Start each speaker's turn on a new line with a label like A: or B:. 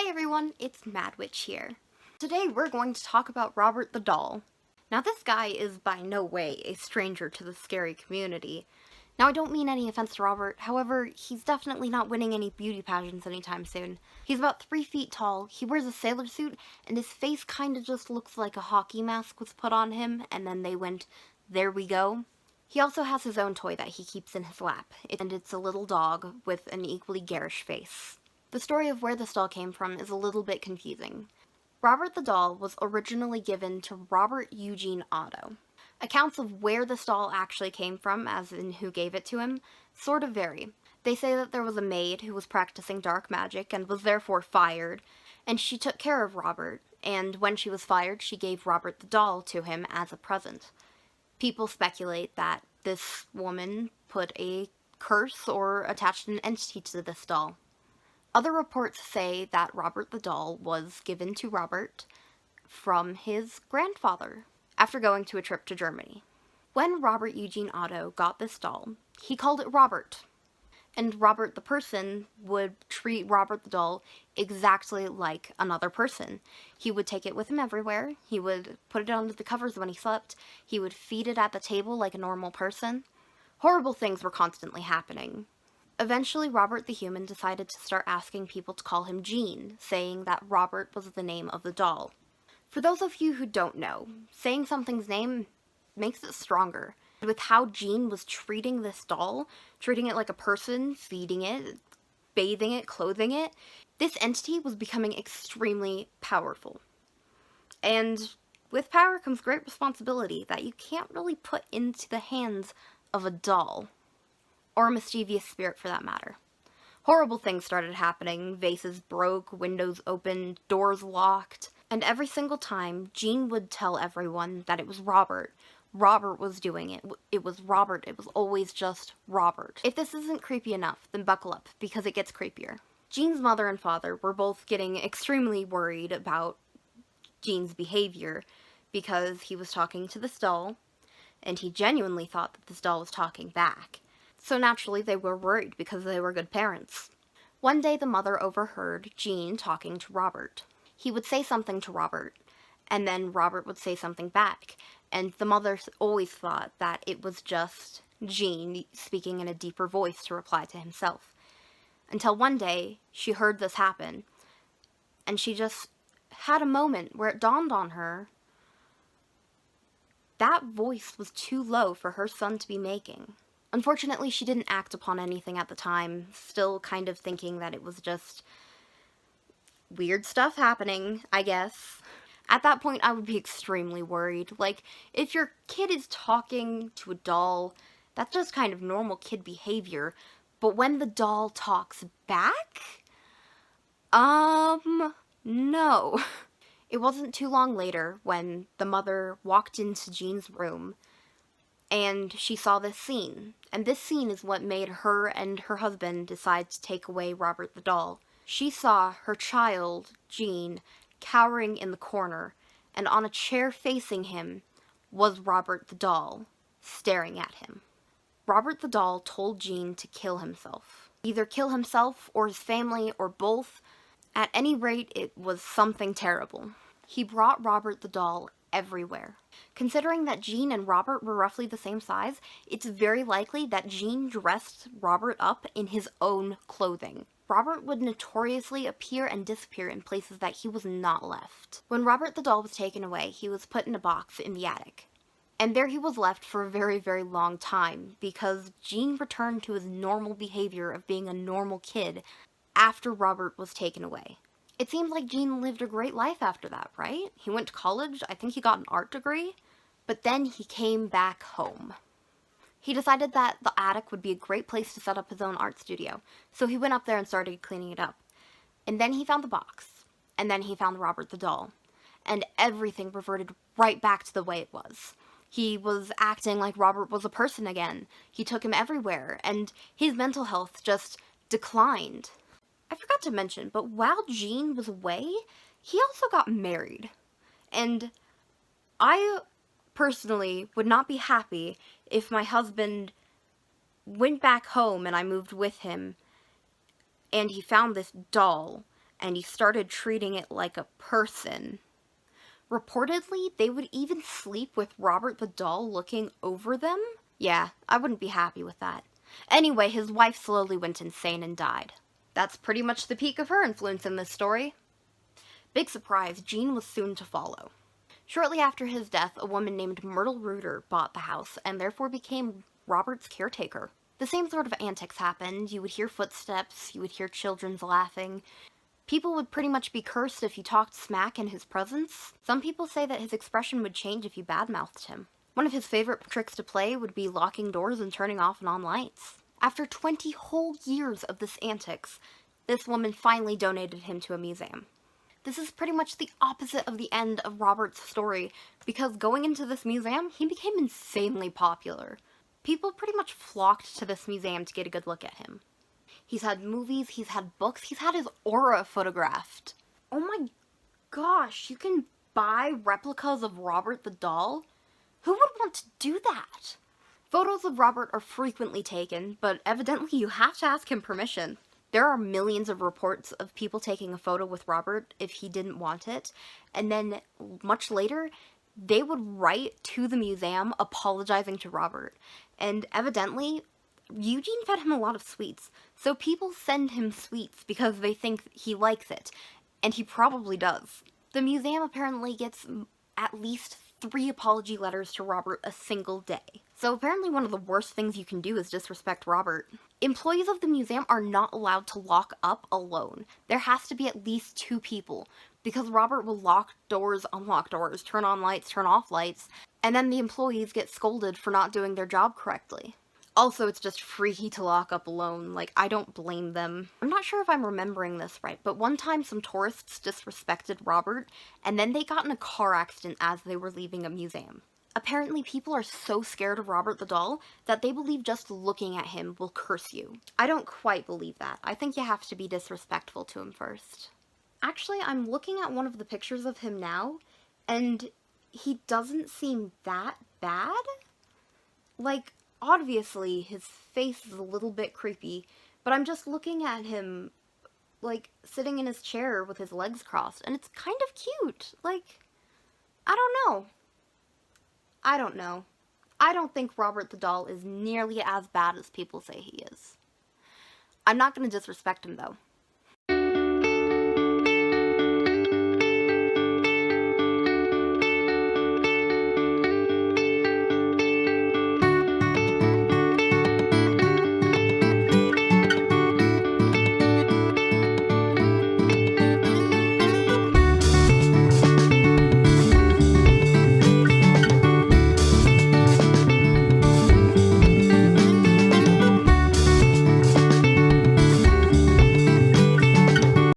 A: Hey everyone, it's Madwitch here. Today we're going to talk about Robert the Doll. Now this guy is by no way a stranger to the scary community. Now I don't mean any offense to Robert, however, he's definitely not winning any beauty pageants anytime soon. He's about 3 feet tall, he wears a sailor suit, and his face kinda just looks like a hockey mask was put on him, and then they went, there we go. He also has his own toy that he keeps in his lap, and it's a little dog with an equally garish face. The story of where this doll came from is a little bit confusing. Robert the Doll was originally given to Robert Eugene Otto. Accounts of where this doll actually came from, as in who gave it to him, sort of vary. They say that there was a maid who was practicing dark magic and was therefore fired, and she took care of Robert, and when she was fired, she gave Robert the doll to him as a present. People speculate that this woman put a curse or attached an entity to this doll. Other reports say that Robert the Doll was given to Robert from his grandfather after going to a trip to Germany. When Robert Eugene Otto got this doll, he called it Robert. And Robert the person would treat Robert the doll exactly like another person. He would take it with him everywhere, he would put it under the covers when he slept, he would feed it at the table like a normal person. Horrible things were constantly happening. Eventually, Robert the human decided to start asking people to call him Gene, saying that Robert was the name of the doll. For those of you who don't know, saying something's name makes it stronger. With how Gene was treating this doll, treating it like a person, feeding it, bathing it, clothing it, this entity was becoming extremely powerful. And with power comes great responsibility that you can't really put into the hands of a doll. Or a mischievous spirit for that matter. Horrible things started happening. Vases broke, windows opened, doors locked, and every single time, Gene would tell everyone that it was Robert. Robert was doing it. It was Robert. It was always just Robert. If this isn't creepy enough, then buckle up, because it gets creepier. Gene's mother and father were both getting extremely worried about Gene's behavior, because he was talking to this doll, and he genuinely thought that this doll was talking back. So naturally they were worried because they were good parents. One day the mother overheard Gene talking to Robert. He would say something to Robert, and then Robert would say something back, and the mother always thought that it was just Gene speaking in a deeper voice to reply to himself. Until one day, she heard this happen, and she just had a moment where it dawned on her that voice was too low for her son to be making. Unfortunately, she didn't act upon anything at the time, still kind of thinking that it was just weird stuff happening, I guess. At that point, I would be extremely worried. Like, if your kid is talking to a doll, that's just kind of normal kid behavior. But when the doll talks back? No. It wasn't too long later when the mother walked into Gene's room and she saw this scene. And this scene is what made her and her husband decide to take away Robert the doll. She saw her child, Gene, cowering in the corner, and on a chair facing him was Robert the doll, staring at him. Robert the doll told Gene to kill himself. Either kill himself or his family or both. At any rate, it was something terrible. He brought Robert the doll everywhere. Considering that Gene and Robert were roughly the same size, it's very likely that Gene dressed Robert up in his own clothing. Robert would notoriously appear and disappear in places that he was not left. When Robert the doll was taken away, he was put in a box in the attic. And there he was left for a very, very long time, because Gene returned to his normal behavior of being a normal kid after Robert was taken away. It seems like Gene lived a great life after that, right? He went to college, I think he got an art degree, but then he came back home. He decided that the attic would be a great place to set up his own art studio, so he went up there and started cleaning it up. And then he found the box, and then he found Robert the doll, and everything reverted right back to the way it was. He was acting like Robert was a person again. He took him everywhere, and his mental health just declined. I forgot to mention, but while Gene was away, he also got married. And I personally would not be happy if my husband went back home and I moved with him and he found this doll and he started treating it like a person. Reportedly, they would even sleep with Robert the doll looking over them. Yeah, I wouldn't be happy with that. Anyway, his wife slowly went insane and died. That's pretty much the peak of her influence in this story. Big surprise, Gene was soon to follow. Shortly after his death, a woman named Myrtle Reuter bought the house and therefore became Robert's caretaker. The same sort of antics happened. You would hear footsteps, you would hear children's laughing. People would pretty much be cursed if you talked smack in his presence. Some people say that his expression would change if you badmouthed him. One of his favorite tricks to play would be locking doors and turning off and on lights. After 20 whole years of this antics, this woman finally donated him to a museum. This is pretty much the opposite of the end of Robert's story, because going into this museum, he became insanely popular. People pretty much flocked to this museum to get a good look at him. He's had movies, he's had books, he's had his aura photographed. Oh my gosh, you can buy replicas of Robert the doll? Who would want to do that? Photos of Robert are frequently taken, but evidently you have to ask him permission. There are millions of reports of people taking a photo with Robert if he didn't want it, and then much later, they would write to the museum apologizing to Robert. And evidently, Eugene fed him a lot of sweets, so people send him sweets because they think he likes it, and he probably does. The museum apparently gets at least 3 apology letters to Robert a single day. So apparently one of the worst things you can do is disrespect Robert. Employees of the museum are not allowed to lock up alone. There has to be at least 2 people, because Robert will lock doors, unlock doors, turn on lights, turn off lights, and then the employees get scolded for not doing their job correctly. Also, it's just freaky to lock up alone. Like, I don't blame them. I'm not sure if I'm remembering this right, but one time some tourists disrespected Robert, and then they got in a car accident as they were leaving a museum. Apparently, people are so scared of Robert the doll that they believe just looking at him will curse you. I don't quite believe that. I think you have to be disrespectful to him first. Actually, I'm looking at one of the pictures of him now, and he doesn't seem that bad. Like, obviously, his face is a little bit creepy, but I'm just looking at him, like, sitting in his chair with his legs crossed, and it's kind of cute. Like, I don't know. I don't know. I don't think Robert the doll is nearly as bad as people say he is. I'm not going to disrespect him, though.